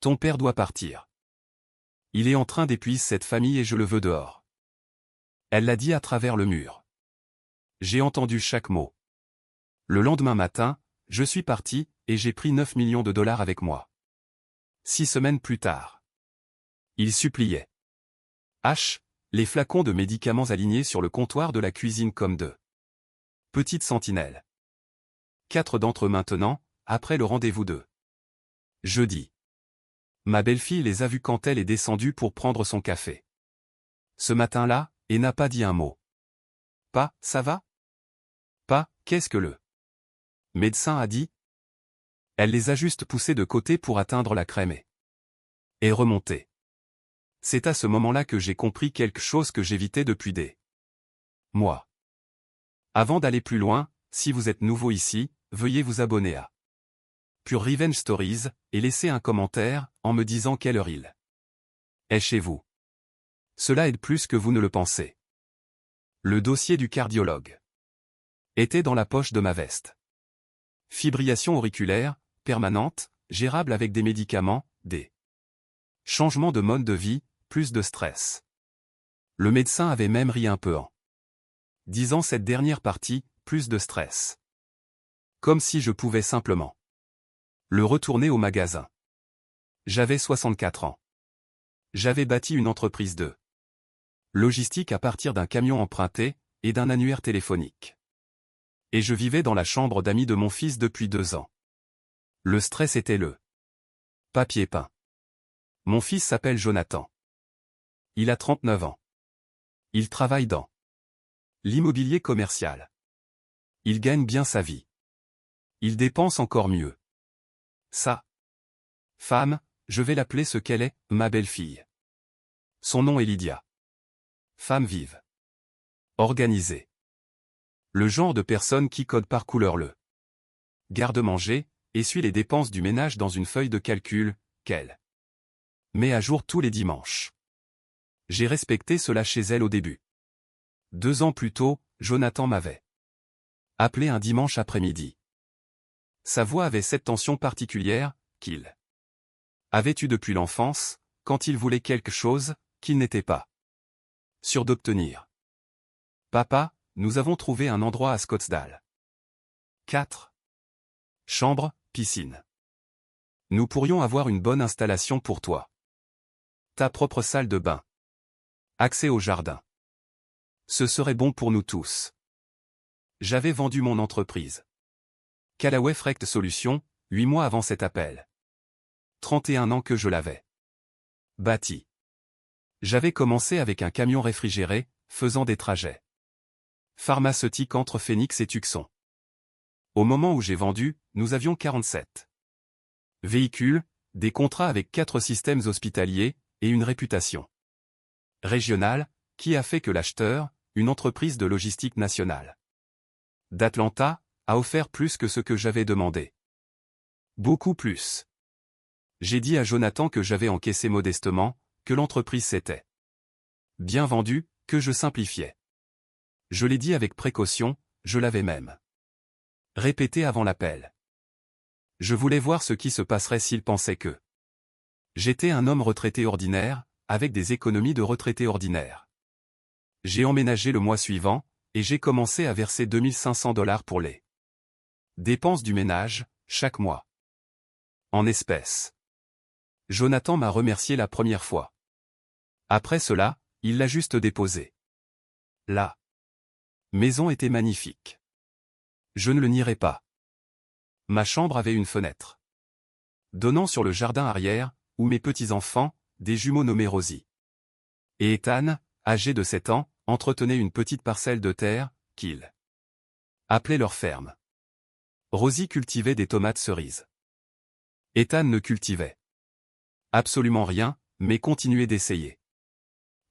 Ton père doit partir. Il est en train d'épuiser cette famille et je le veux dehors. Elle l'a dit à travers le mur. J'ai entendu chaque mot. Le lendemain matin, je suis parti, et j'ai pris 9 millions de dollars avec moi. 6 semaines plus tard. Il suppliait. Les flacons de médicaments alignés sur le comptoir de la cuisine comme deux petites sentinelles. 4 d'entre eux maintenant, après le rendez-vous de jeudi. Ma belle-fille les a vus quand elle est descendue pour prendre son café. Ce matin-là, et n'a pas dit un mot. Pas, ça va? Pas, qu'est-ce que le médecin a dit? Elle les a juste poussés de côté pour atteindre la crème et remonter. C'est à ce moment-là que j'ai compris quelque chose que j'évitais depuis des mois. Avant d'aller plus loin, si vous êtes nouveau ici, veuillez vous abonner à Pure Revenge Stories, et laisser un commentaire, en me disant quelle heure il est chez vous. Cela aide plus que vous ne le pensez. Le dossier du cardiologue était dans la poche de ma veste. Fibrillation auriculaire, permanente, gérable avec des médicaments, des changements de mode de vie, plus de stress. Le médecin avait même ri un peu en disant cette dernière partie, plus de stress. Comme si je pouvais simplement le retourner au magasin. J'avais 64 ans. J'avais bâti une entreprise de logistique à partir d'un camion emprunté, et d'un annuaire téléphonique. Et je vivais dans la chambre d'amis de mon fils depuis 2 ans. Le stress était le papier peint. Mon fils s'appelle Jonathan. Il a 39 ans. Il travaille dans l'immobilier commercial. Il gagne bien sa vie. Il dépense encore mieux. Sa femme, je vais l'appeler ce qu'elle est, ma belle-fille. Son nom est Lydia. Femme vive. Organisée. Le genre de personne qui code par couleur le garde-manger, et suit les dépenses du ménage dans une feuille de calcul, qu'elle met à jour tous les dimanches. J'ai respecté cela chez elle au début. 2 ans plus tôt, Jonathan m'avait appelé un dimanche après-midi. Sa voix avait cette tension particulière, qu'il avait eue depuis l'enfance, quand il voulait quelque chose, qu'il n'était pas sûr d'obtenir. Papa, nous avons trouvé un endroit à Scottsdale. 4 chambres, piscine. Nous pourrions avoir une bonne installation pour toi. Ta propre salle de bain. Accès au jardin. Ce serait bon pour nous tous. J'avais vendu mon entreprise. Callaway Freight Solutions, 8 mois avant cet appel. 31 ans que je l'avais bâti. J'avais commencé avec un camion réfrigéré, faisant des trajets pharmaceutiques entre Phoenix et Tucson. Au moment où j'ai vendu, nous avions 47 véhicules, des contrats avec 4 systèmes hospitaliers, et une réputation régionale, qui a fait que l'acheteur, une entreprise de logistique nationale d'Atlanta, a offert plus que ce que j'avais demandé. Beaucoup plus. J'ai dit à Jonathan que j'avais encaissé modestement, que l'entreprise s'était bien vendue, que je simplifiais. Je l'ai dit avec précaution, je l'avais même répété avant l'appel. Je voulais voir ce qui se passerait s'il pensait que j'étais un homme retraité ordinaire, avec des économies de retraité ordinaire. J'ai emménagé le mois suivant, et j'ai commencé à verser 2500 $ pour les dépenses du ménage, chaque mois. En espèces. Jonathan m'a remercié la première fois. Après cela, il l'a juste déposé. La maison était magnifique. Je ne le nierai pas. Ma chambre avait une fenêtre donnant sur le jardin arrière, où mes petits-enfants, des jumeaux nommés Rosie et Ethan, âgés de 7 ans, entretenaient une petite parcelle de terre, qu'ils appelaient leur ferme. Rosie cultivait des tomates cerises. Ethan ne cultivait absolument rien, mais continuait d'essayer.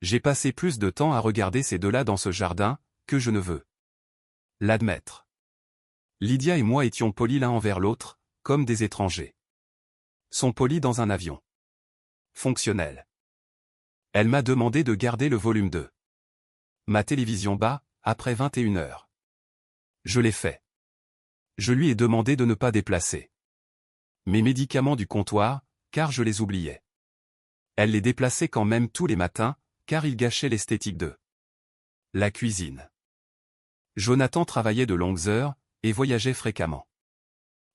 J'ai passé plus de temps à regarder ces deux-là dans ce jardin, que je ne veux l'admettre. Lydia et moi étions polis l'un envers l'autre, comme des étrangers sont polis dans un avion fonctionnel. Elle m'a demandé de garder le volume de ma télévision bas, après 21 heures. Je l'ai fait. Je lui ai demandé de ne pas déplacer mes médicaments du comptoir, car je les oubliais. Elle les déplaçait quand même tous les matins, car ils gâchaient l'esthétique de la cuisine. Jonathan travaillait de longues heures, et voyageait fréquemment.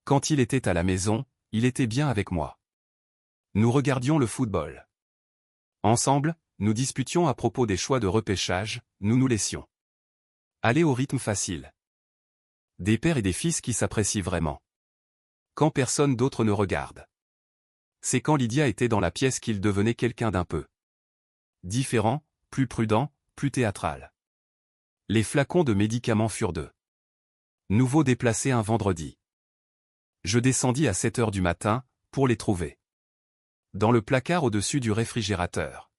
Quand il était à la maison, il était bien avec moi. Nous regardions le football. Ensemble, nous disputions à propos des choix de repêchage, nous nous laissions aller au rythme facile. Des pères et des fils qui s'apprécient vraiment. Quand personne d'autre ne regarde. C'est quand Lydia était dans la pièce qu'il devenait quelqu'un d'un peu différent, plus prudent, plus théâtral. Les flacons de médicaments furent de nouveau déplacés un vendredi. Je descendis à 7 heures du matin, pour les trouver dans le placard au-dessus du réfrigérateur.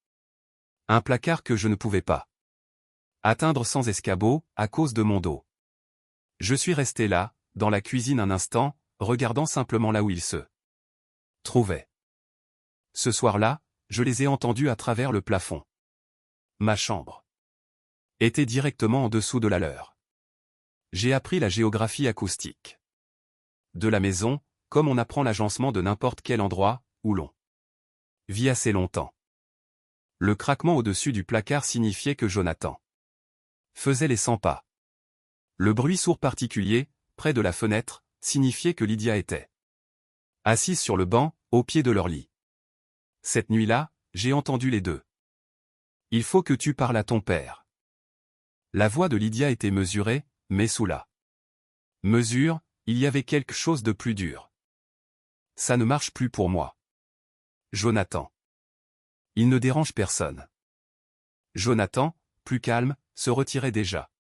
Un placard que je ne pouvais pas atteindre sans escabeau, à cause de mon dos. Je suis resté là, dans la cuisine un instant, regardant simplement là où ils se trouvaient. Ce soir-là, je les ai entendus à travers le plafond. Ma chambre était directement en dessous de la leur. J'ai appris la géographie acoustique de la maison, comme on apprend l'agencement de n'importe quel endroit, où l'on vit assez longtemps. Le craquement au-dessus du placard signifiait que Jonathan faisait les 100 pas. Le bruit sourd particulier, près de la fenêtre, signifiait que Lydia était assise sur le banc, au pied de leur lit. Cette nuit-là, j'ai entendu les deux. Il faut que tu parles à ton père. La voix de Lydia était mesurée, mais sous la mesure, il y avait quelque chose de plus dur. Ça ne marche plus pour moi. Jonathan. Il ne dérange personne. Jonathan, plus calme, se retirait déjà.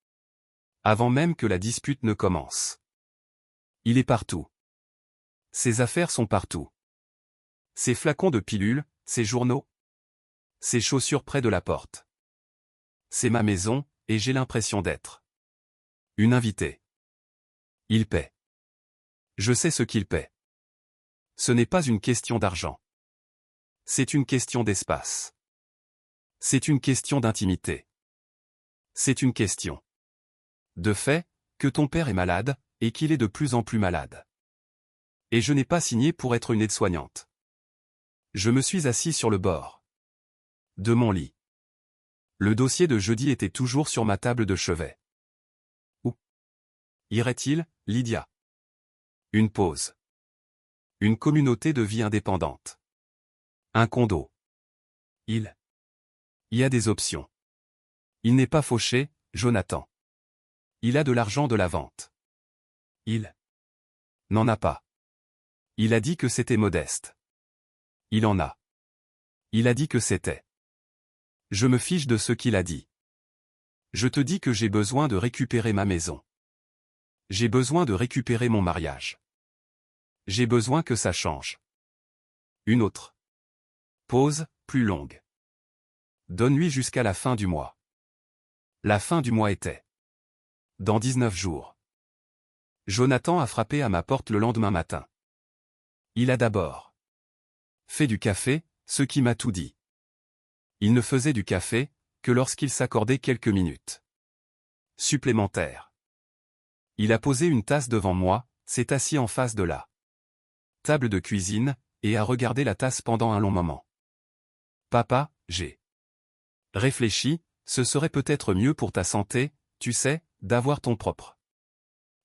Avant même que la dispute ne commence. Il est partout. Ses affaires sont partout. Ses flacons de pilules, ses journaux. Ses chaussures près de la porte. C'est ma maison, et j'ai l'impression d'être une invitée. Il paie. Je sais ce qu'il paie. Ce n'est pas une question d'argent. C'est une question d'espace. C'est une question d'intimité. C'est une question de fait, que ton père est malade, et qu'il est de plus en plus malade. Et je n'ai pas signé pour être une aide-soignante. Je me suis assis sur le bord de mon lit. Le dossier de jeudi était toujours sur ma table de chevet. Où irait-il, Lydia? Une pause. Une communauté de vie indépendante. Un condo. Il y a des options. Il n'est pas fauché, Jonathan. Il a de l'argent de la vente. Il n'en a pas. Il a dit que c'était modeste. Il en a. Il a dit que c'était. Je me fiche de ce qu'il a dit. Je te dis que j'ai besoin de récupérer ma maison. J'ai besoin de récupérer mon mariage. J'ai besoin que ça change. Une autre pause, plus longue. Donne-lui jusqu'à la fin du mois. La fin du mois était dans 19 jours. Jonathan a frappé à ma porte le lendemain matin. Il a d'abord fait du café, ce qui m'a tout dit. Il ne faisait du café que lorsqu'il s'accordait quelques minutes supplémentaires. Il a posé une tasse devant moi, s'est assis en face de la table de cuisine, et a regardé la tasse pendant un long moment. Papa, j'ai réfléchi, ce serait peut-être mieux pour ta santé, tu sais, d'avoir ton propre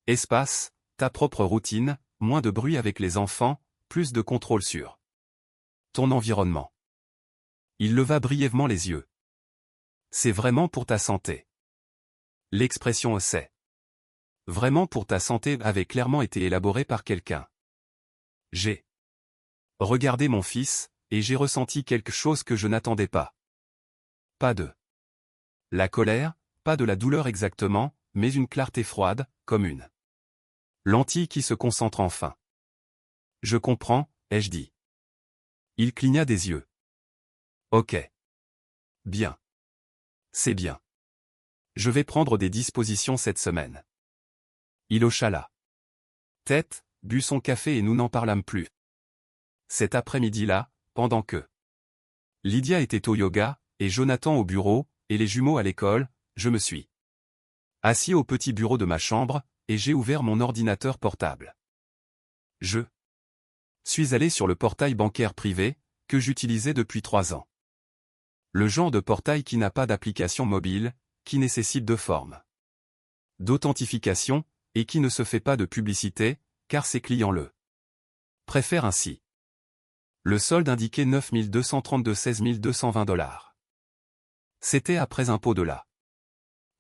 espace, ta propre routine, moins de bruit avec les enfants, plus de contrôle sur ton environnement. Il leva brièvement les yeux. C'est vraiment pour ta santé. L'expression « c'est vraiment pour ta santé » avait clairement été élaborée par quelqu'un. J'ai regardé mon fils, et j'ai ressenti quelque chose que je n'attendais pas. Pas de la colère, pas de la douleur exactement, mais une clarté froide, comme une lentille qui se concentre enfin. Je comprends, ai-je dit. Il cligna des yeux. Ok. Bien. C'est bien. Je vais prendre des dispositions cette semaine. Il hocha la tête, but son café et nous n'en parlâmes plus. Cet après-midi-là, pendant que Lydia était au yoga, et Jonathan au bureau, et les jumeaux à l'école, je me suis assis au petit bureau de ma chambre, et j'ai ouvert mon ordinateur portable. Je Suis allé sur le portail bancaire privé, que j'utilisais depuis 3 ans. Le genre de portail qui n'a pas d'application mobile, qui nécessite de formes d'authentification, et qui ne se fait pas de publicité, car ses clients le préfèrent ainsi. Le solde indiquait 9 232 16 220 $. C'était après impôt de la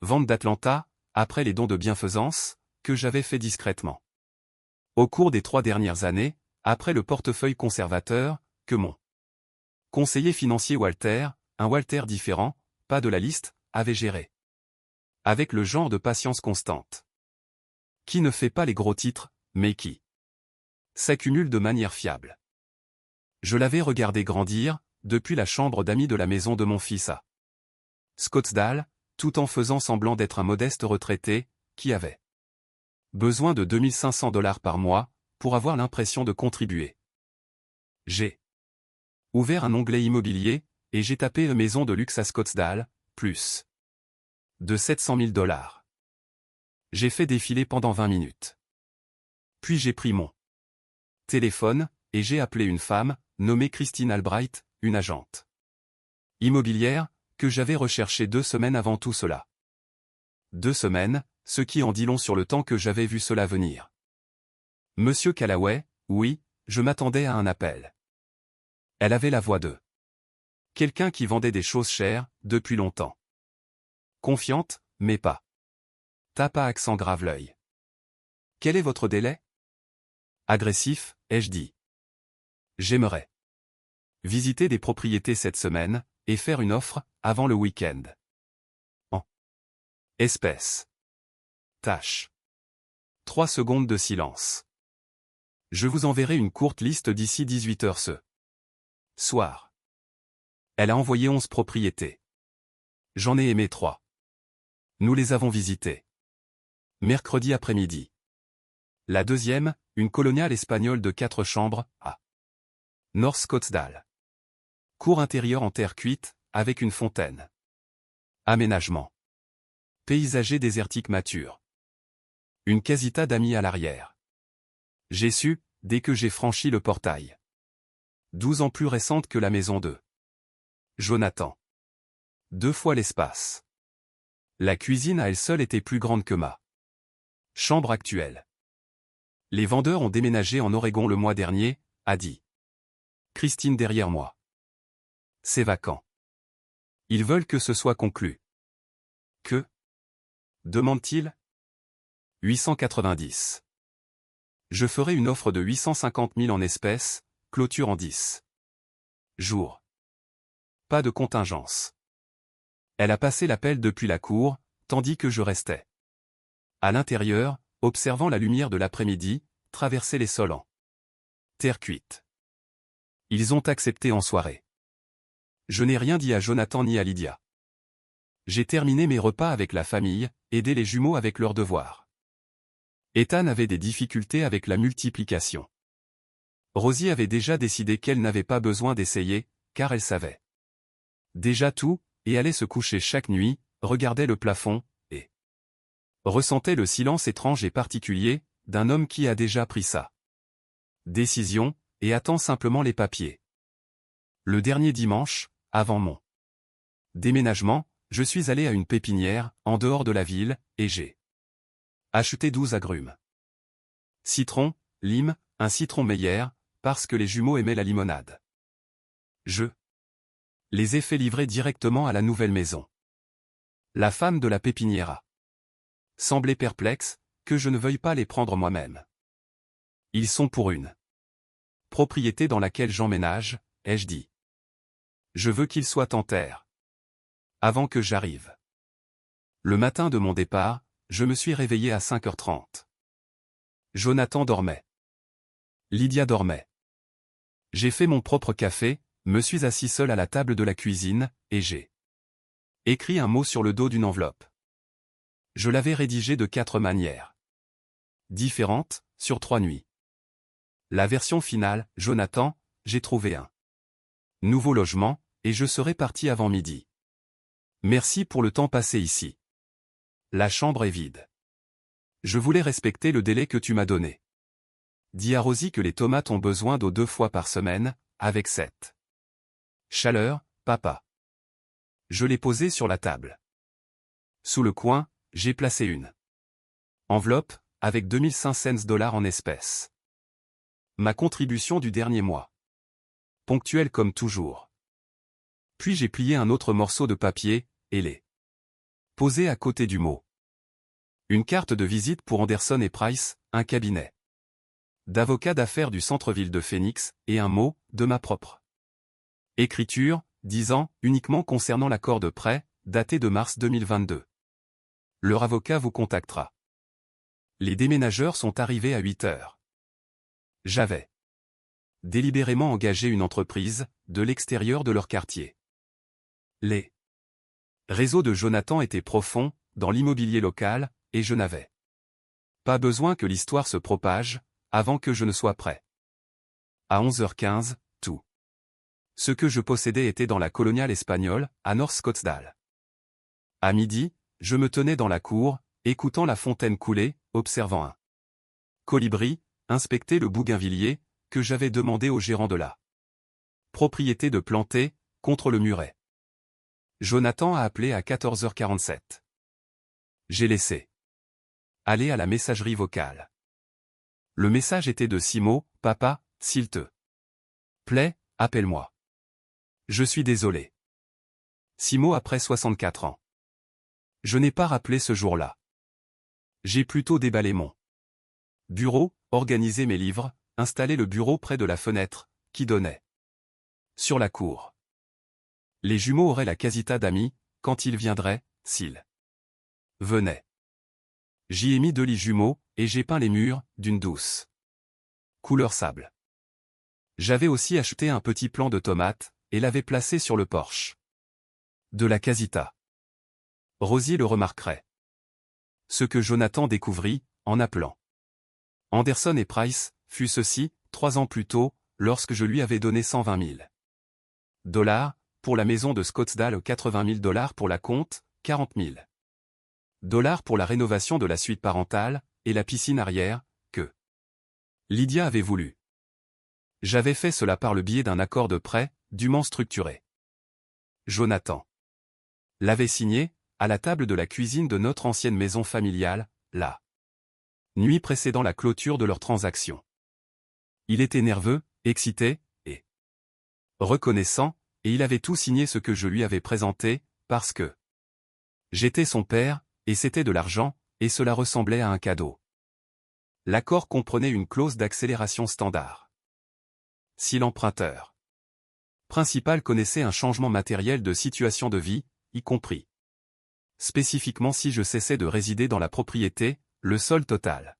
vente d'Atlanta, après les dons de bienfaisance, que j'avais fait discrètement. Au cours des 3 dernières années, après le portefeuille conservateur, que mon conseiller financier Walter, un Walter différent, pas de la liste, avait géré. Avec le genre de patience constante. Qui ne fait pas les gros titres, mais qui s'accumule de manière fiable. Je l'avais regardé grandir, depuis la chambre d'amis de la maison de mon fils à Scottsdale, tout en faisant semblant d'être un modeste retraité, qui avait besoin de 2500 $ par mois, pour avoir l'impression de contribuer. J'ai ouvert un onglet immobilier, et j'ai tapé maison de luxe à Scottsdale, plus de 700 000 $. J'ai fait défiler pendant 20 minutes. Puis j'ai pris mon téléphone, et j'ai appelé une femme, nommée Christine Albright, une agente immobilière, que j'avais recherchée 2 semaines avant tout cela. 2 semaines, ce qui en dit long sur le temps que j'avais vu cela venir. Monsieur Callaway, oui, je m'attendais à un appel. Elle avait la voix de quelqu'un qui vendait des choses chères, depuis longtemps. Confiante, mais pas. Tape à accent grave l'œil. Quel est votre délai? Agressif, ai-je dit. J'aimerais visiter des propriétés cette semaine, et faire une offre, avant le week-end. En espèce. Tâche. 3 secondes de silence. Je vous enverrai une courte liste d'ici 18 h ce soir. Elle a envoyé 11 propriétés. J'en ai aimé 3. Nous les avons visitées. Mercredi après-midi. La deuxième, une coloniale espagnole de 4 chambres, à North Scottsdale. Cour intérieure en terre cuite, avec une fontaine. Aménagement paysager désertique mature. Une casita d'amis à l'arrière. J'ai su, dès que j'ai franchi le portail. 12 ans plus récente que la maison de Jonathan. 2 fois l'espace. La cuisine à elle seule était plus grande que ma chambre actuelle. Les vendeurs ont déménagé en Oregon le mois dernier, a dit Christine derrière moi. C'est vacant. Ils veulent que ce soit conclu. Que demande-t-il? 890. Je ferai une offre de 850 000 en espèces, clôture en 10 jours. Pas de contingence. Elle a passé l'appel depuis la cour, tandis que je restais à l'intérieur, observant la lumière de l'après-midi, traverser les sols en terre cuite. Ils ont accepté en soirée. Je n'ai rien dit à Jonathan ni à Lydia. J'ai terminé mes repas avec la famille, aidé les jumeaux avec leurs devoirs. Ethan avait des difficultés avec la multiplication. Rosie avait déjà décidé qu'elle n'avait pas besoin d'essayer, car elle savait déjà tout, et allait se coucher chaque nuit, regardait le plafond, et ressentait le silence étrange et particulier, d'un homme qui a déjà pris sa décision, et attend simplement les papiers. Le dernier dimanche, avant mon déménagement, je suis allé à une pépinière, en dehors de la ville, et j'ai acheté 12 agrumes. Citron, lime, un citron Meyer, parce que les jumeaux aimaient la limonade. Je les ai fait livrer directement à la nouvelle maison. La femme de la pépinière a semblé perplexe, que je ne veuille pas les prendre moi-même. Ils sont pour une propriété dans laquelle j'emménage, ai-je dit. Je veux qu'ils soient en terre. Avant que j'arrive. Le matin de mon départ, je me suis réveillé à 5h30. Jonathan dormait. Lydia dormait. J'ai fait mon propre café, me suis assis seul à la table de la cuisine, et j'ai écrit un mot sur le dos d'une enveloppe. Je l'avais rédigé de 4 manières différentes, sur 3 nuits. La version finale, Jonathan, j'ai trouvé un nouveau logement, et je serai parti avant midi. Merci pour le temps passé ici. La chambre est vide. Je voulais respecter le délai que tu m'as donné. dis à Rosie que les tomates ont besoin d'eau 2 fois par semaine, avec cette chaleur, papa. Je l'ai posée sur la table. Sous le coin, j'ai placé une enveloppe, avec 2500 dollars en espèces. Ma contribution du dernier mois. Ponctuelle comme toujours. Puis j'ai plié un autre morceau de papier, et l'ai posé à côté du mot. Une carte de visite pour Anderson et Price, un cabinet d'avocats d'affaires du centre-ville de Phoenix, et un mot, de ma propre écriture, disant, uniquement concernant l'accord de prêt, daté de mars 2022. Leur avocat vous contactera. Les déménageurs sont arrivés à 8 heures. J'avais délibérément engagé une entreprise, de l'extérieur de leur quartier. Les réseaux de Jonathan étaient profonds, dans l'immobilier local, et je n'avais pas besoin que l'histoire se propage, avant que je ne sois prêt. À 11h15, tout ce que je possédais était dans la coloniale espagnole, à North Scottsdale. À midi, je me tenais dans la cour, écoutant la fontaine couler, observant un colibri, inspecter le bougainvillier, que j'avais demandé au gérant de la propriété de planter, contre le muret. Jonathan a appelé à 14h47. J'ai laissé aller à la messagerie vocale. Le message était de 6 mots, papa, s'il te plaît, appelle-moi. Je suis désolé. 6 mots après 64 ans. Je n'ai pas rappelé ce jour-là. J'ai plutôt déballé mon bureau, organisé mes livres, installé le bureau près de la fenêtre, qui donnait sur la cour. Les jumeaux auraient la casita d'amis, quand ils viendraient, s'ils venaient. J'y ai mis 2 lits jumeaux, et j'ai peint les murs, d'une douce couleur sable. J'avais aussi acheté un petit plant de tomates, et l'avais placé sur le porche de la casita. Rosie le remarquerait. Ce que Jonathan découvrit, en appelant Anderson et Price, fut ceci, 3 ans plus tôt, lorsque je lui avais donné 120 000 dollars, pour la maison de Scottsdale, 80 000 dollars pour la compte, 40 000 dollars pour la rénovation de la suite parentale, et la piscine arrière, que Lydia avait voulu. J'avais fait cela par le biais d'un accord de prêt, dûment structuré. Jonathan l'avait signé, à la table de la cuisine de notre ancienne maison familiale, la nuit précédant la clôture de leur transaction. Il était nerveux, excité, et reconnaissant, et il avait tout signé ce que je lui avais présenté, parce que j'étais son père, et c'était de l'argent, et cela ressemblait à un cadeau. L'accord comprenait une clause d'accélération standard. Si l'emprunteur principal connaissait un changement matériel de situation de vie, y compris spécifiquement si je cessais de résider dans la propriété, le sol total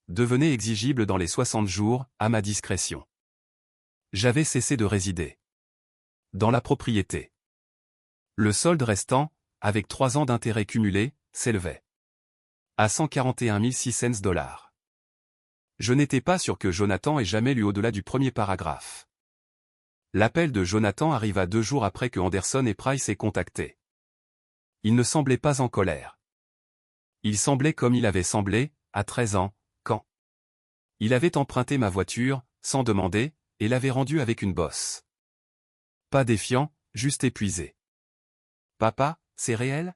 devenait exigible dans les 60 jours, à ma discrétion. J'avais cessé de résider dans la propriété. Le solde restant, avec 3 ans d'intérêt cumulé, s'élevait à 141 600 dollars. Je n'étais pas sûr que Jonathan ait jamais lu au-delà du premier paragraphe. L'appel de Jonathan arriva 2 jours après que Anderson et Price aient contacté. Il ne semblait pas en colère. Il semblait comme il avait semblé, à 13 ans, quand il avait emprunté ma voiture, sans demander, et l'avait rendue avec une bosse. Pas défiant, juste épuisé. Papa, c'est réel?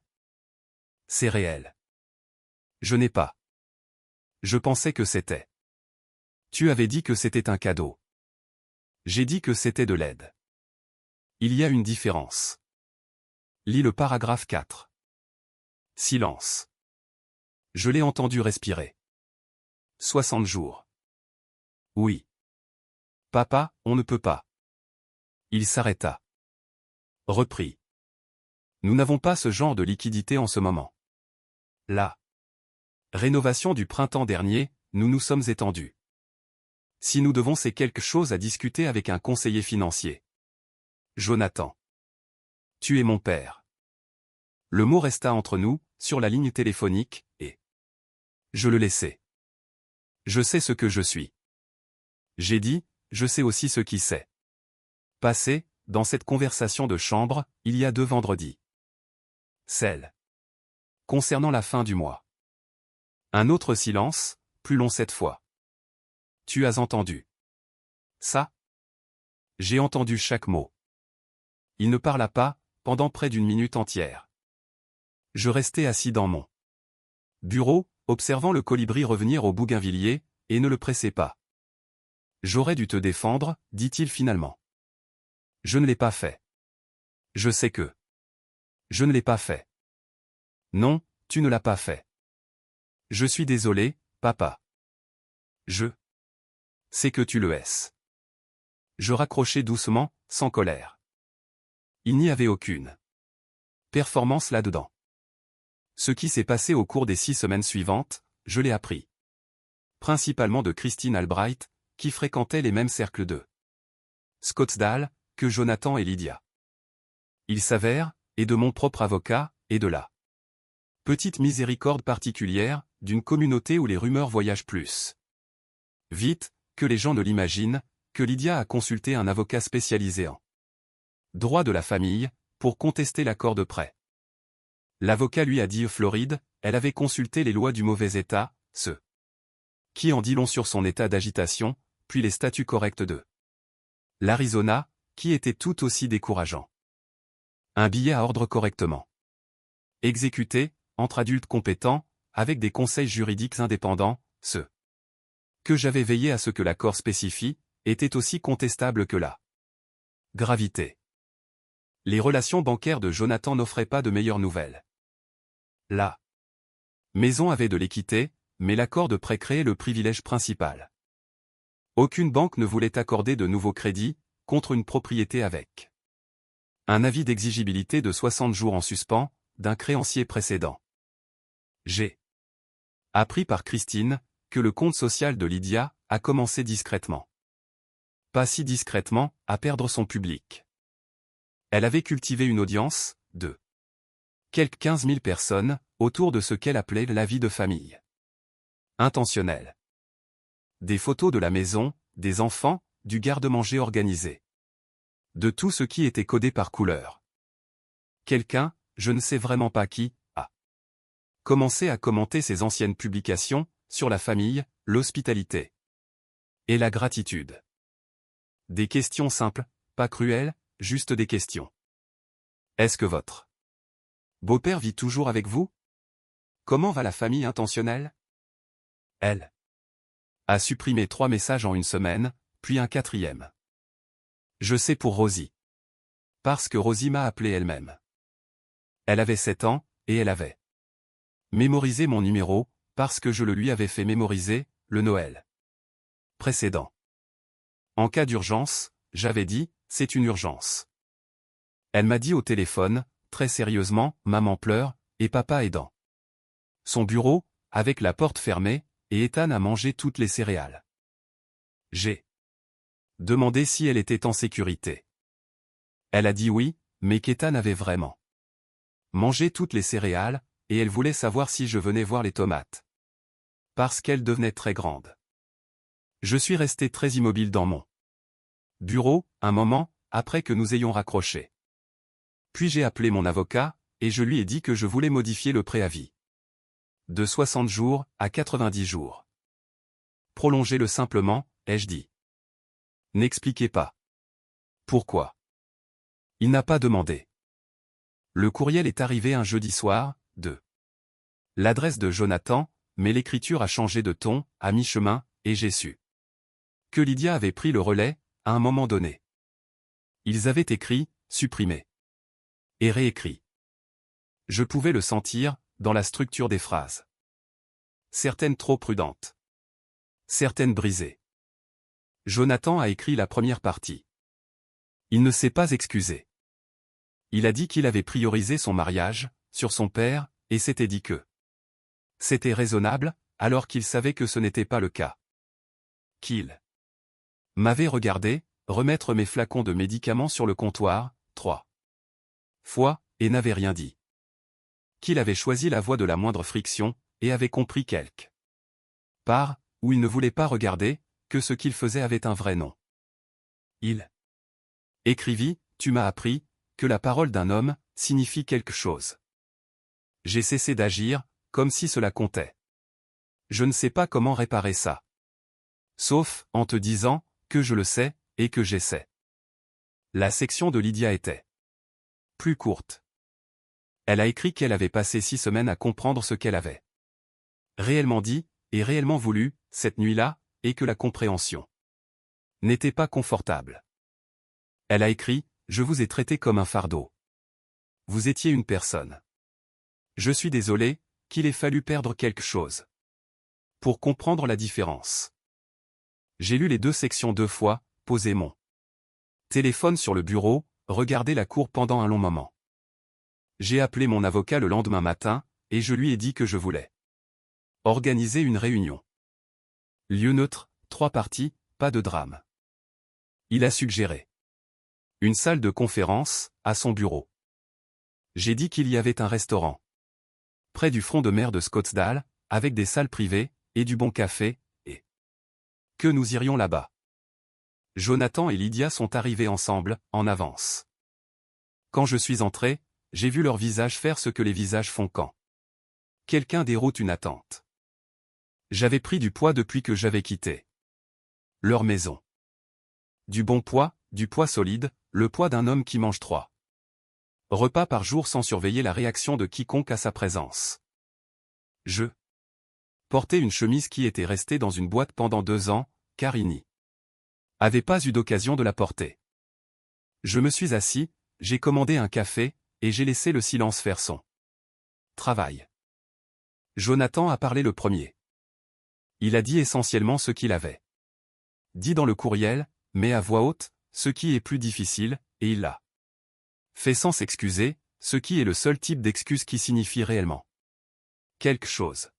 C'est réel. Je n'ai pas. Je pensais que c'était. Tu avais dit que c'était un cadeau. J'ai dit que c'était de l'aide. Il y a une différence. Lis le paragraphe 4. Silence. Je l'ai entendu respirer. 60 jours. Oui. Papa, on ne peut pas. Il s'arrêta. Reprit. Nous n'avons pas ce genre de liquidité en ce moment. La rénovation du printemps dernier, nous nous sommes étendus. Si nous devons, c'est quelque chose à discuter avec un conseiller financier. Jonathan. Tu es mon père. Le mot resta entre nous, sur la ligne téléphonique, et je le laissai. Je sais ce que je suis. J'ai dit, je sais aussi ce qui s'est passé, dans cette conversation de chambre, il y a 2 vendredis. Celle concernant la fin du mois. Un autre silence, plus long cette fois. Tu as entendu ça? J'ai entendu chaque mot. Il ne parla pas, pendant près d'une minute entière. Je restais assis dans mon bureau, observant le colibri revenir au bougainvillier, et ne le pressais pas. J'aurais dû te défendre, dit-il finalement. Je ne l'ai pas fait. Je sais que. Je ne l'ai pas fait. Non, tu ne l'as pas fait. Je suis désolé, papa. Je sais que tu le es. Je raccrochai doucement, sans colère. Il n'y avait aucune performance là-dedans. Ce qui s'est passé au cours des 6 semaines suivantes, je l'ai appris. Principalement de Christine Albright, qui fréquentait les mêmes cercles de Scottsdale, que Jonathan et Lydia. Il s'avère, et de mon propre avocat, et de la petite miséricorde particulière, d'une communauté où les rumeurs voyagent plus vite, que les gens ne l'imaginent, que Lydia a consulté un avocat spécialisé en droit de la famille, pour contester l'accord de prêt. L'avocat lui a dit Floride, elle avait consulté les lois du mauvais état, ce qui en dit long sur son état d'agitation, puis les statuts corrects de l'Arizona, qui étaient tout aussi décourageants. Un billet à ordre correctement exécuté, entre adultes compétents, avec des conseils juridiques indépendants, ce que j'avais veillé à ce que l'accord spécifie, était aussi contestable que la gravité. Les relations bancaires de Jonathan n'offraient pas de meilleures nouvelles. La maison avait de l'équité, mais l'accord de prêt créait le privilège principal. Aucune banque ne voulait accorder de nouveaux crédits, contre une propriété avec un avis d'exigibilité de 60 jours en suspens, d'un créancier précédent. J'ai appris par Christine, que le compte social de Lydia a commencé discrètement. Pas si discrètement, à perdre son public. Elle avait cultivé une audience, de quelques 15 000 personnes, autour de ce qu'elle appelait la vie de famille. Intentionnelle. Des photos de la maison, des enfants, du garde-manger organisé. De tout ce qui était codé par couleur. Quelqu'un, je ne sais vraiment pas qui, a commencé à commenter ses anciennes publications, sur la famille, l'hospitalité et la gratitude. Des questions simples, pas cruelles, juste des questions. Est-ce que votre beau-père vit toujours avec vous? Comment va la famille intentionnelle? Elle a supprimé 3 messages en une semaine, puis un 4e. Je sais pour Rosie. Parce que Rosie m'a appelé elle-même. Elle avait 7 ans, et elle avait mémorisé mon numéro, parce que je le lui avais fait mémoriser, le Noël précédent. En cas d'urgence, j'avais dit, c'est une urgence. Elle m'a dit au téléphone, très sérieusement, maman pleure, et papa est dans son bureau, avec la porte fermée, et Ethan a mangé toutes les céréales. J'ai demandé si elle était en sécurité. Elle a dit oui, mais qu'Ethan avait vraiment mangé toutes les céréales, et elle voulait savoir si je venais voir les tomates. Parce qu'elles devenaient très grandes. Je suis resté très immobile dans mon bureau, un moment, après que nous ayons raccroché. Puis j'ai appelé mon avocat, et je lui ai dit que je voulais modifier le préavis. De 60 jours, à 90 jours. Prolonger-le simplement, ai-je dit. N'expliquez pas. Pourquoi? Il n'a pas demandé. Le courriel est arrivé un jeudi soir, de l'adresse de Jonathan, mais l'écriture a changé de ton, à mi-chemin, et j'ai su que Lydia avait pris le relais, à un moment donné. Ils avaient écrit, supprimé. Et réécrit. Je pouvais le sentir, dans la structure des phrases. Certaines trop prudentes. Certaines brisées. Jonathan a écrit la première partie. Il ne s'est pas excusé. Il a dit qu'il avait priorisé son mariage, sur son père, et s'était dit que c'était raisonnable, alors qu'il savait que ce n'était pas le cas. Qu'il m'avait regardé, remettre mes flacons de médicaments sur le comptoir, 3 fois, et n'avait rien dit. Qu'il avait choisi la voie de la moindre friction, et avait compris quelque part, où il ne voulait pas regarder, que ce qu'il faisait avait un vrai nom. Il écrivit, tu m'as appris, que la parole d'un homme, signifie quelque chose. J'ai cessé d'agir, comme si cela comptait. Je ne sais pas comment réparer ça. Sauf, en te disant, que je le sais, et que j'essaie. La section de Lydia était plus courte. Elle a écrit qu'elle avait passé 6 semaines à comprendre ce qu'elle avait réellement dit, et réellement voulu, cette nuit-là, et que la compréhension n'était pas confortable. Elle a écrit, je vous ai traité comme un fardeau. Vous étiez une personne. Je suis désolé, qu'il ait fallu perdre quelque chose pour comprendre la différence. J'ai lu les 2 sections 2 fois, posé mon téléphone sur le bureau, regardé la cour pendant un long moment. J'ai appelé mon avocat le lendemain matin, et je lui ai dit que je voulais organiser une réunion. Lieu neutre, 3 parties, pas de drame. Il a suggéré une salle de conférence, à son bureau. J'ai dit qu'il y avait un restaurant près du front de mer de Scottsdale, avec des salles privées, et du bon café, et que nous irions là-bas. Jonathan et Lydia sont arrivés ensemble, en avance. Quand je suis entré, j'ai vu leurs visages faire ce que les visages font quand quelqu'un déroute une attente. J'avais pris du poids depuis que j'avais quitté leur maison. Du bon poids, du poids solide, le poids d'un homme qui mange 3 repas par jour sans surveiller la réaction de quiconque à sa présence. Je portais une chemise qui était restée dans une boîte pendant 2 ans, car il n'y avait pas eu d'occasion de la porter. Je me suis assis, j'ai commandé un café, et j'ai laissé le silence faire son travail. Jonathan a parlé le premier. Il a dit essentiellement ce qu'il avait dit dans le courriel, mais à voix haute, ce qui est plus difficile, et il l'a fait sans s'excuser, ce qui est le seul type d'excuse qui signifie réellement quelque chose.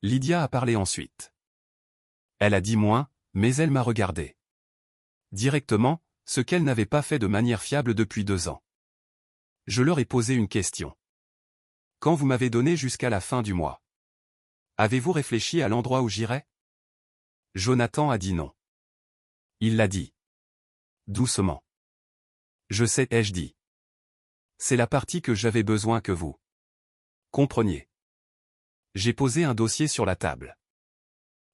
Lydia a parlé ensuite. Elle a dit moins, mais elle m'a regardé directement, ce qu'elle n'avait pas fait de manière fiable depuis 2 ans. Je leur ai posé une question. Quand vous m'avez donné jusqu'à la fin du mois, avez-vous réfléchi à l'endroit où j'irai? Jonathan a dit non. Il l'a dit doucement. Je sais, ai-je dit. C'est la partie que j'avais besoin que vous compreniez. J'ai posé un dossier sur la table.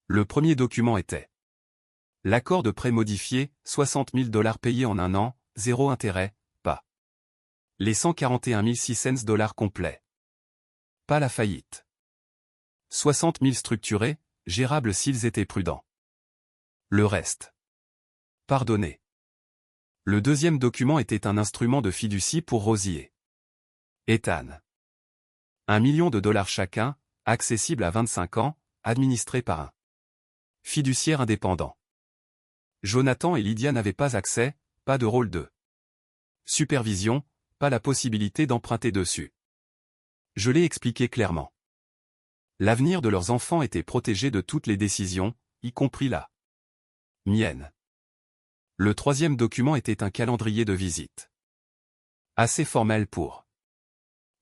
Le premier document était l'accord de prêt modifié, $60 000 payés en 1 an, 0 intérêt, pas les 141 600 dollars complets. Pas la faillite. 60 000 structurés, gérables s'ils étaient prudents. Le reste. Pardonnez. Le deuxième document était un instrument de fiducie pour Rosie et Ethan. $1 million chacun, accessible à 25 ans, administré par un fiduciaire indépendant. Jonathan et Lydia n'avaient pas accès, pas de rôle de supervision, pas la possibilité d'emprunter dessus. Je l'ai expliqué clairement. L'avenir de leurs enfants était protégé de toutes les décisions, y compris la mienne. Le troisième document était un calendrier de visite. Assez formel pour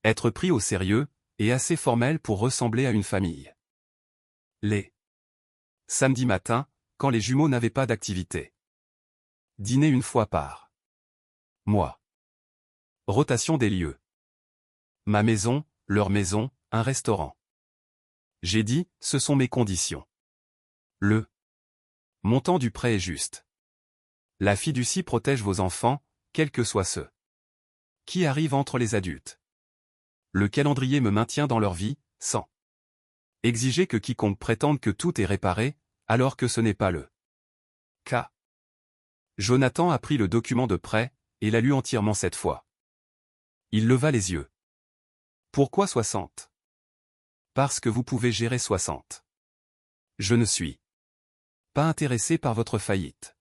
être pris au sérieux, et assez formel pour ressembler à une famille. Les samedis matins, quand les jumeaux n'avaient pas d'activité. Dîner une fois par mois. Rotation des lieux. Ma maison, leur maison, un restaurant. J'ai dit, ce sont mes conditions. Le montant du prêt est juste. La fiducie protège vos enfants, quels que soient ceux qui arrivent entre les adultes. Le calendrier me maintient dans leur vie, sans exiger que quiconque prétende que tout est réparé, alors que ce n'est pas le cas. Jonathan a pris le document de prêt, et l'a lu entièrement cette fois. Il leva les yeux. Pourquoi 60? Parce que vous pouvez gérer 60. Je ne suis pas intéressé par votre faillite.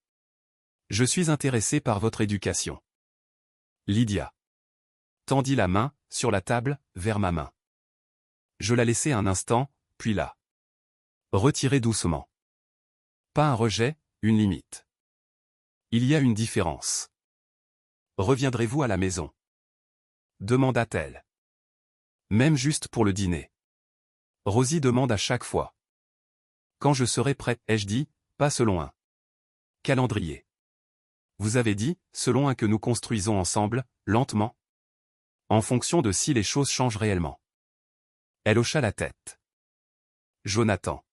Je suis intéressé par votre éducation. Lydia tendit la main, sur la table, vers ma main. Je la laissai un instant, puis la retirai doucement. Pas un rejet, une limite. Il y a une différence. Reviendrez-vous à la maison? Demanda-t-elle. Même juste pour le dîner. Rosie demande à chaque fois. Quand je serai prêt, ai-je dit, pas selon un calendrier. Vous avez dit, selon un que nous construisons ensemble, lentement? En fonction de si les choses changent réellement. Elle hocha la tête. Jonathan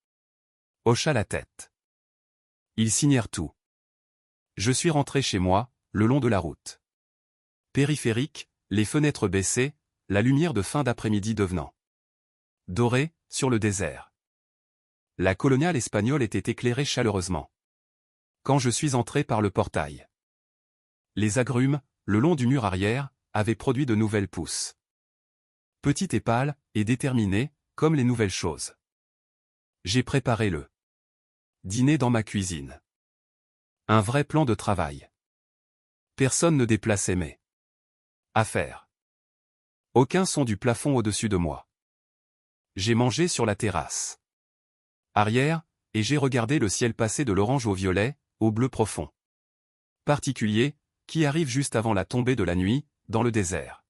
hocha la tête. Ils signèrent tout. Je suis rentré chez moi, le long de la route. Périphérique, les fenêtres baissées, la lumière de fin d'après-midi devenant dorée, sur le désert. La coloniale espagnole était éclairée chaleureusement. Quand je suis entré par le portail, les agrumes, le long du mur arrière, avaient produit de nouvelles pousses. Petites et pâles, et déterminées, comme les nouvelles choses. J'ai préparé le dîner dans ma cuisine. Un vrai plan de travail. Personne ne déplaçait mes affaires. Aucun son du plafond au-dessus de moi. J'ai mangé sur la terrasse arrière, et j'ai regardé le ciel passer de l'orange au violet, au bleu profond. Particulier, qui arrive juste avant la tombée de la nuit, dans le désert.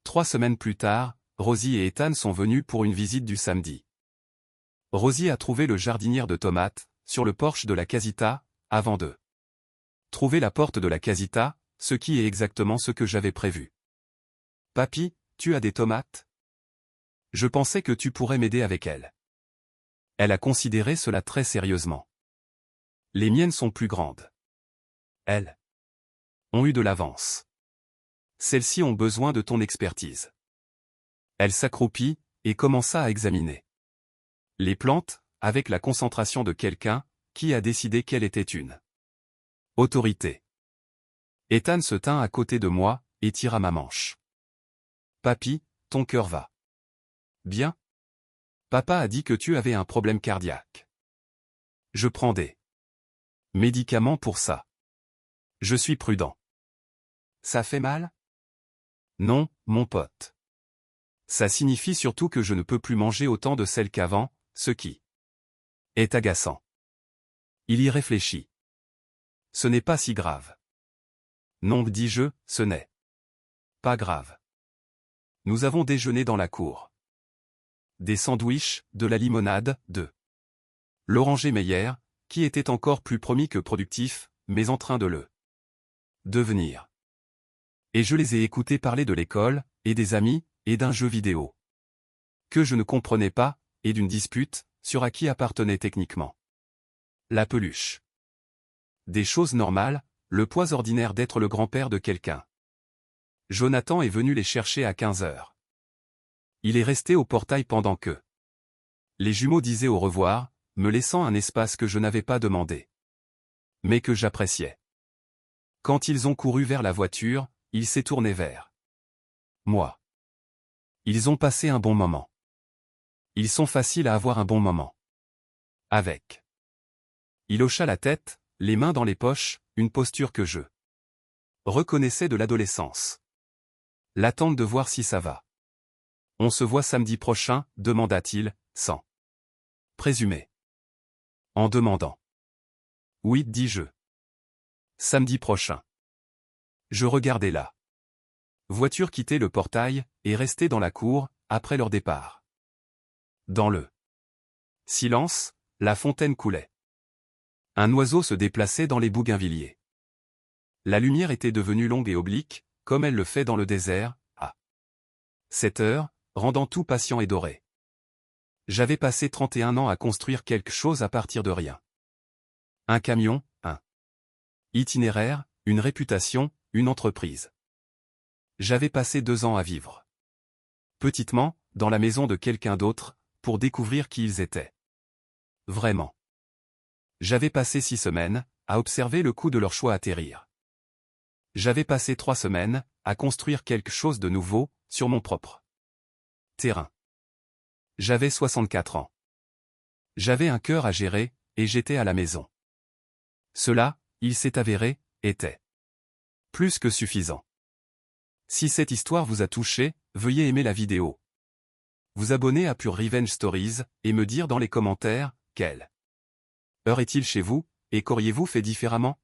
3 semaines plus tard, Rosie et Ethan sont venus pour une visite du samedi. Rosie a trouvé le jardinière de tomates, sur le porche de la casita, avant de trouver la porte de la casita, ce qui est exactement ce que j'avais prévu. « Papy, tu as des tomates ? Je pensais que tu pourrais m'aider avec elles. » Elle a considéré cela très sérieusement. Les miennes sont plus grandes. Elles ont eu de l'avance. Celles-ci ont besoin de ton expertise. Elle s'accroupit, et commença à examiner les plantes, avec la concentration de quelqu'un, qui a décidé qu'elle était une autorité. Ethan se tint à côté de moi, et tira ma manche. « Papy, ton cœur va bien ? Papa a dit que tu avais un problème cardiaque. Je prends des médicaments pour ça. Je suis prudent. Ça fait mal ? Non, mon pote. Ça signifie surtout que je ne peux plus manger autant de sel qu'avant, ce qui est agaçant. Il y réfléchit. Ce n'est pas si grave. Non, dis-je, ce n'est pas grave. Nous avons déjeuné dans la cour. Des sandwichs, de la limonade, de l'oranger Meyer, qui était encore plus promis que productif, mais en train de le devenir. Et je les ai écoutés parler de l'école, et des amis, et d'un jeu vidéo que je ne comprenais pas, et d'une dispute, sur à qui appartenait techniquement la peluche. Des choses normales, le poids ordinaire d'être le grand-père de quelqu'un. Jonathan est venu les chercher à 15 heures. Il est resté au portail pendant que les jumeaux disaient au revoir, me laissant un espace que je n'avais pas demandé, mais que j'appréciais. Quand ils ont couru vers la voiture, il s'est tourné vers moi. Ils ont passé un bon moment. Ils sont faciles à avoir un bon moment. Avec. Il hocha la tête, les mains dans les poches, une posture que je reconnaissais de l'adolescence. L'attente de voir si ça va. On se voit samedi prochain, demanda-t-il, sans présumer. En demandant. Oui, dis-je. Samedi prochain. Je regardais la voiture quitter le portail, et rester dans la cour, après leur départ. Dans le silence, la fontaine coulait. Un oiseau se déplaçait dans les bougainvilliers. La lumière était devenue longue et oblique, comme elle le fait dans le désert, à 7 heures, rendant tout patient et doré. J'avais passé 31 ans à construire quelque chose à partir de rien. Un camion, un itinéraire, une réputation, une entreprise. J'avais passé 2 ans à vivre petitement, dans la maison de quelqu'un d'autre, pour découvrir qui ils étaient. Vraiment. J'avais passé 6 semaines, à observer le coup de leur choix atterrir. J'avais passé 3 semaines, à construire quelque chose de nouveau, sur mon propre terrain. J'avais 64 ans. J'avais un cœur à gérer, et j'étais à la maison. Cela, il s'est avéré, était plus que suffisant. Si cette histoire vous a touché, veuillez aimer la vidéo, vous abonner à Pure Revenge Stories, et me dire dans les commentaires, quelle heure est-il chez vous, et qu'auriez-vous fait différemment?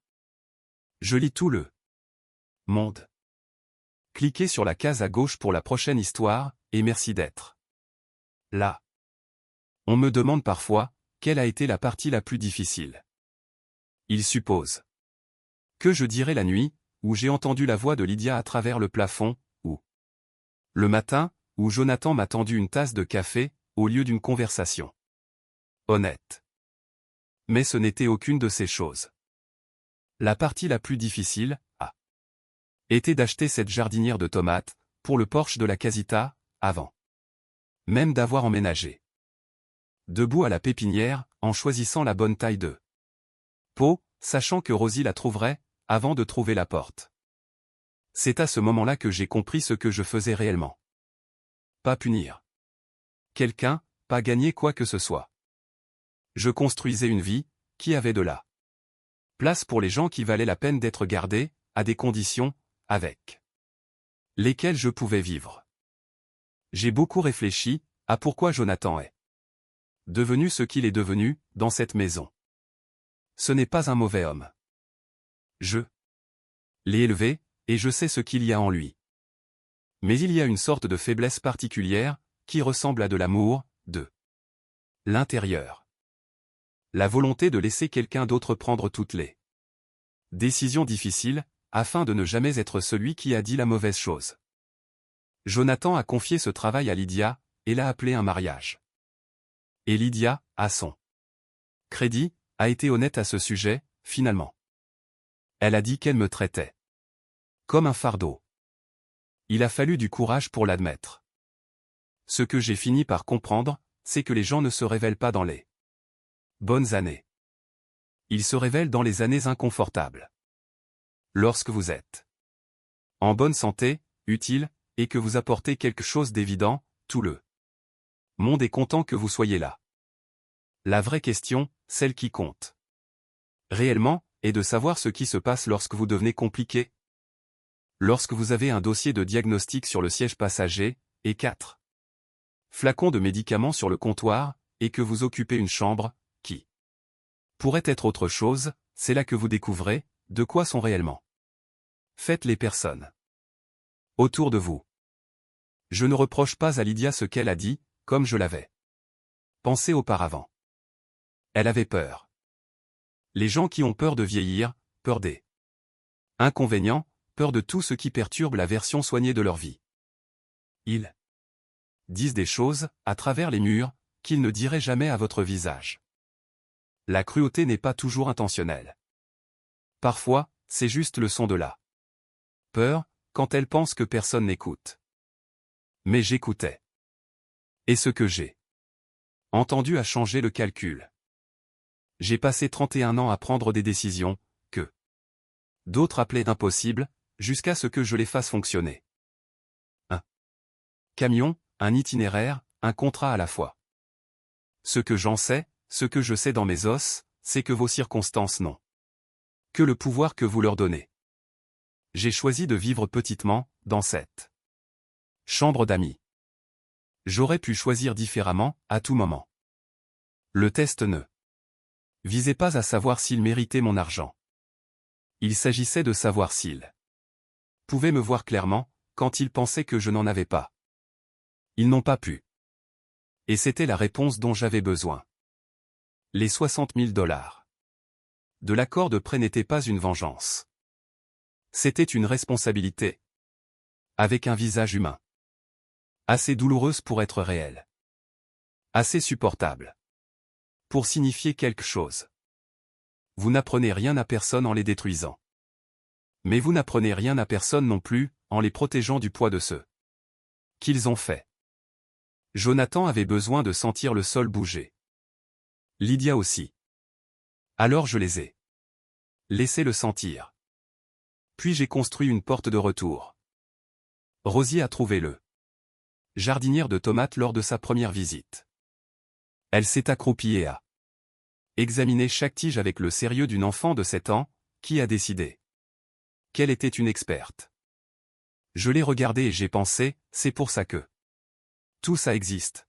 Je lis tout le monde. Cliquez sur la case à gauche pour la prochaine histoire, et merci d'être là. On me demande parfois, quelle a été la partie la plus difficile. Il suppose que je dirai la nuit, où j'ai entendu la voix de Lydia à travers le plafond, ou le matin, où Jonathan m'a tendu une tasse de café, au lieu d'une conversation honnête. Mais ce n'était aucune de ces choses. La partie la plus difficile a été d'acheter cette jardinière de tomates pour le porche de la casita, avant même d'avoir emménagé. Debout à la pépinière, en choisissant la bonne taille de pot, sachant que Rosie la trouverait, avant de trouver la porte. C'est à ce moment-là que j'ai compris ce que je faisais réellement. Pas punir quelqu'un, pas gagner quoi que ce soit. Je construisais une vie, qui avait de la place pour les gens qui valaient la peine d'être gardés, à des conditions, avec lesquelles je pouvais vivre. J'ai beaucoup réfléchi, à pourquoi Jonathan est devenu ce qu'il est devenu, dans cette maison. Ce n'est pas un mauvais homme. Je l'ai élevé, et je sais ce qu'il y a en lui. Mais il y a une sorte de faiblesse particulière, qui ressemble à de l'amour, de l'intérieur. La volonté de laisser quelqu'un d'autre prendre toutes les décisions difficiles, afin de ne jamais être celui qui a dit la mauvaise chose. Jonathan a confié ce travail à Lydia, et l'a appelé un mariage. Et Lydia, à son crédit, a été honnête à ce sujet, finalement. Elle a dit qu'elle me traitait comme un fardeau. Il a fallu du courage pour l'admettre. Ce que j'ai fini par comprendre, c'est que les gens ne se révèlent pas dans les bonnes années. Ils se révèlent dans les années inconfortables. Lorsque vous êtes en bonne santé, utile, et que vous apportez quelque chose d'évident, tout le monde est content que vous soyez là. La vraie question, celle qui compte réellement, est de savoir ce qui se passe lorsque vous devenez compliqué. Lorsque vous avez un dossier de diagnostic sur le siège passager, et 4 flacons de médicaments sur le comptoir, et que vous occupez une chambre, qui pourrait être autre chose, c'est là que vous découvrez, de quoi sont réellement faites les personnes autour de vous. Je ne reproche pas à Lydia ce qu'elle a dit, comme je l'avais pensé auparavant. Elle avait peur. Les gens qui ont peur de vieillir, peur des inconvénients, peur de tout ce qui perturbe la version soignée de leur vie. Ils disent des choses, à travers les murs, qu'ils ne diraient jamais à votre visage. La cruauté n'est pas toujours intentionnelle. Parfois, c'est juste le son de la peur, quand elle pense que personne n'écoute. Mais j'écoutais. Et ce que j'ai entendu a changé le calcul. J'ai passé 31 ans à prendre des décisions, que d'autres appelaient impossibles, jusqu'à ce que je les fasse fonctionner. Un camion, un itinéraire, un contrat à la fois. Ce que j'en sais, ce que je sais dans mes os, c'est que vos circonstances n'ont que le pouvoir que vous leur donnez. J'ai choisi de vivre petitement, dans cette chambre d'amis. J'aurais pu choisir différemment, à tout moment. Le test ne visait pas à savoir s'il méritait mon argent. Il s'agissait de savoir s'il pouvait me voir clairement, quand il pensait que je n'en avais pas. Ils n'ont pas pu. Et c'était la réponse dont j'avais besoin. Les 60 000 $ de l'accord de prêt n'était pas une vengeance. C'était une responsabilité. Avec un visage humain. Assez douloureuse pour être réelle. Assez supportable. Pour signifier quelque chose. Vous n'apprenez rien à personne en les détruisant. Mais vous n'apprenez rien à personne non plus, en les protégeant du poids de ceux qu'ils ont fait. Jonathan avait besoin de sentir le sol bouger. Lydia aussi. Alors je les ai laissés le sentir. Puis j'ai construit une porte de retour. Rosie a trouvé le jardinière de tomates lors de sa première visite. Elle s'est accroupie et a examiné chaque tige avec le sérieux d'une enfant de 7 ans, qui a décidé qu'elle était une experte. Je l'ai regardée et j'ai pensé, c'est pour ça que tout ça existe.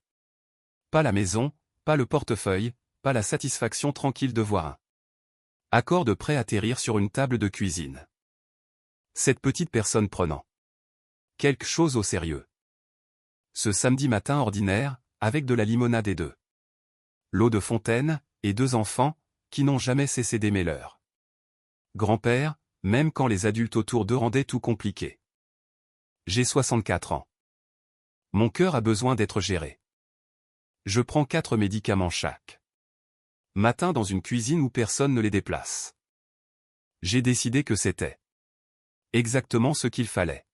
Pas la maison, pas le portefeuille, pas la satisfaction tranquille de voir un accord de prêt atterrir sur une table de cuisine. Cette petite personne prenant quelque chose au sérieux. Ce samedi matin ordinaire, avec de la limonade et de l'eau de fontaine, et 2 enfants, qui n'ont jamais cessé d'aimer leur grand-père, même quand les adultes autour d'eux rendaient tout compliqué. J'ai 64 ans. Mon cœur a besoin d'être géré. Je prends 4 médicaments chaque Matin dans une cuisine où personne ne les déplace. J'ai décidé que c'était exactement ce qu'il fallait.